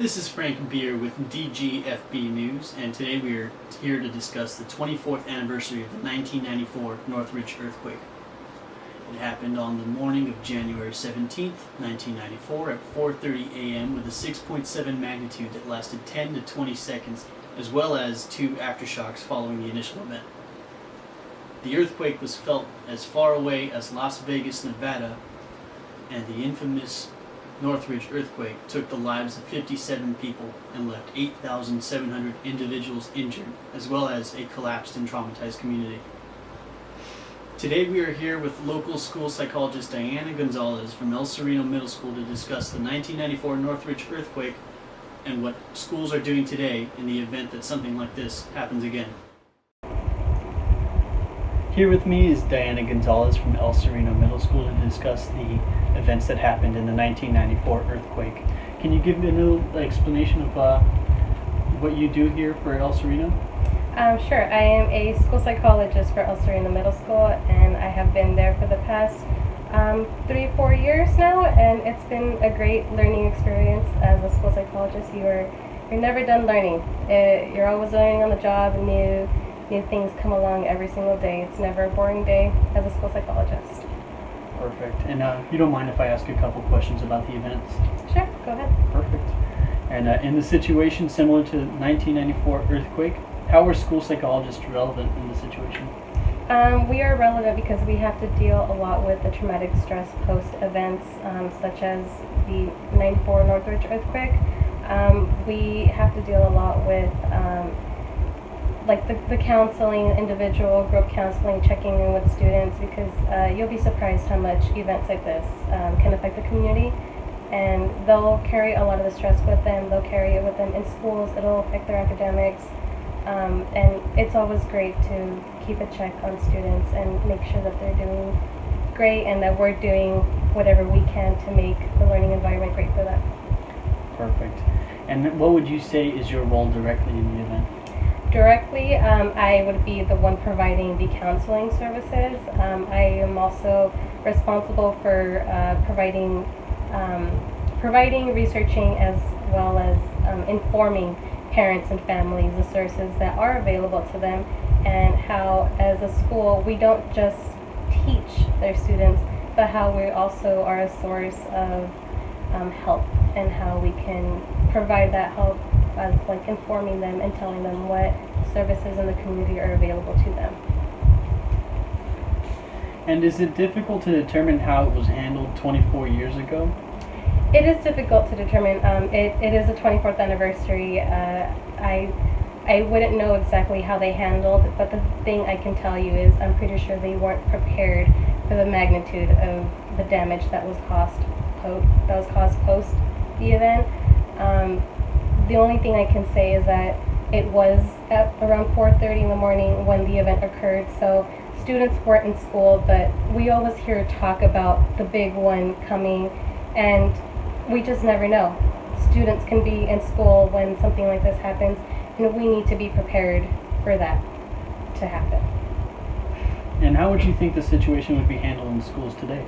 This is Frank Beer with DGFB News, and today we are here to discuss the 24th anniversary of the 1994 Northridge earthquake. It happened on the morning of January 17th, 1994 at 4:30 a.m. with a 6.7 magnitude that lasted 10 to 20 seconds, as well as two aftershocks following the initial event. The earthquake was felt as far away as Las Vegas, Nevada, and the infamous Northridge earthquake took the lives of 57 people and left 8,700 individuals injured, as well as a collapsed and traumatized community. Today we are here with local school psychologist Diana Gonzalez from El Sereno Middle School to discuss the 1994 Northridge earthquake and what schools are doing today in the event that something like this happens again. Here with me is Diana Gonzalez from El Sereno Middle School to discuss the events that happened in the 1994 earthquake. Can you give me a little explanation of what you do here for El Sereno? Sure. I am a school psychologist for El Sereno Middle School, and I have been there for the past 3-4 years now, and it's been a great learning experience as a school psychologist. You're never done learning. You're always learning on the job, and new things come along every single day. It's never a boring day as a school psychologist. Perfect. And you don't mind if I ask a couple questions about the events? Sure, go ahead. Perfect. And in the situation similar to the 1994 earthquake, how are school psychologists relevant in the situation? We are relevant because we have to deal a lot with the traumatic stress post-events, such as the 94 Northridge earthquake. We have to deal a lot with the counseling, individual, group counseling, checking in with students, because you'll be surprised how much events like this can affect the community, and they'll carry a lot of the stress with them. They'll carry it with them in schools. It'll affect their academics, and it's always great to keep a check on students and make sure that they're doing great and that we're doing whatever we can to make the learning environment great for them. Perfect. And what would you say is your role directly in the event? Directly, I would be the one providing the counseling services. I am also responsible for providing, researching, as well as informing parents and families the sources that are available to them, and how, as a school, we don't just teach their students, but how we also are a source of help, and how we can provide that help as informing them and telling them what services in the community are available to them. And is it difficult to determine how it was handled 24 years ago? It is difficult to determine. It is the 24th anniversary. I wouldn't know exactly how they handled it, but the thing I can tell you is I'm pretty sure they weren't prepared for the magnitude of the damage that was caused post the event. The only thing I can say is that it was at around 4:30 in the morning when the event occurred, so students weren't in school, but we always hear talk about the big one coming, and we just never know. Students can be in school when something like this happens, and we need to be prepared for that to happen. And how would you think the situation would be handled in schools today?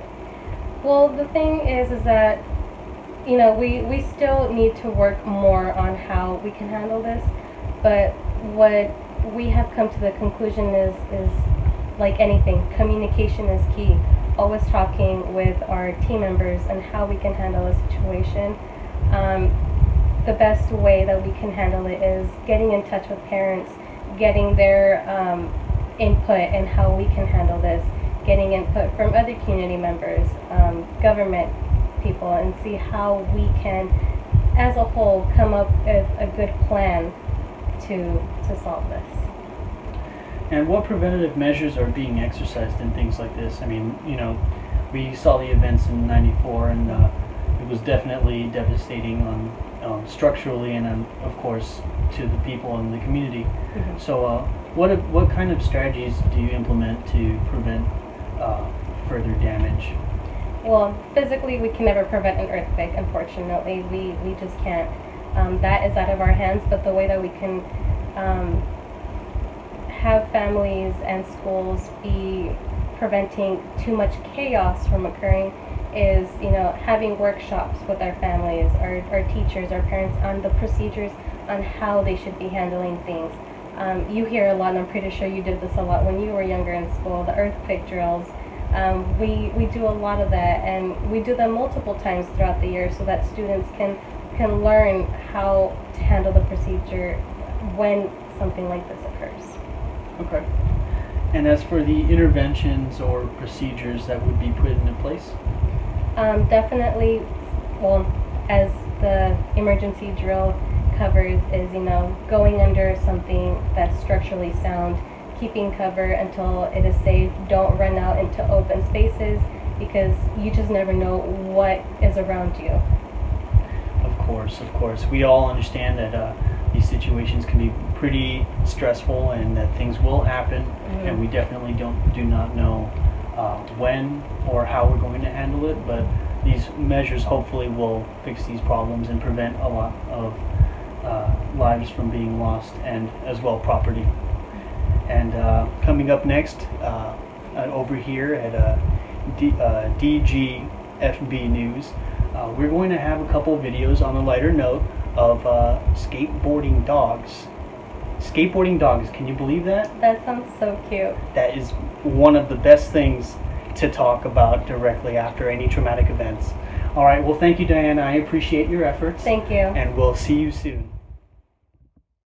Well, the thing is that we still need to work more on how we can handle this, but what we have come to the conclusion is like anything, communication is key. Always talking with our team members and how we can handle a situation. The best way that we can handle it is getting in touch with parents, getting their input and how we can handle this, getting input from other community members, government people, and see how we can, as a whole, come up with a good plan to solve this. And what preventative measures are being exercised in things like this? I mean, we saw the events in '94, and it was definitely devastating on structurally and of course to the people in the community. Mm-hmm. So what kind of strategies do you implement to prevent further damage? Well, physically we can never prevent an earthquake, unfortunately. We just can't. That is out of our hands, but the way that we can have families and schools be preventing too much chaos from occurring is, having workshops with our families, our teachers, our parents on the procedures on how they should be handling things. You hear a lot, and I'm pretty sure you did this a lot when you were younger in school, the earthquake drills. We do a lot of that, and we do them multiple times throughout the year so that students can learn how to handle the procedure when something like this occurs. Okay. And as for the interventions or procedures that would be put into place? Definitely, well, as the emergency drill covers is, going under something that's structurally sound, keeping cover until it is safe. Don't run out into open spaces because you just never know what is around you. Of course. We all understand that these situations can be pretty stressful and that things will happen, and we definitely do not know when or how we're going to handle it, but these measures hopefully will fix these problems and prevent a lot of lives from being lost, and as well property. And coming up next over here at DGFB News, we're going to have a couple of videos on a lighter note of skateboarding dogs. Skateboarding dogs, can you believe that? That sounds so cute. That is one of the best things to talk about directly after any traumatic events. All right, well, thank you, Diana. I appreciate your efforts. Thank you. And we'll see you soon.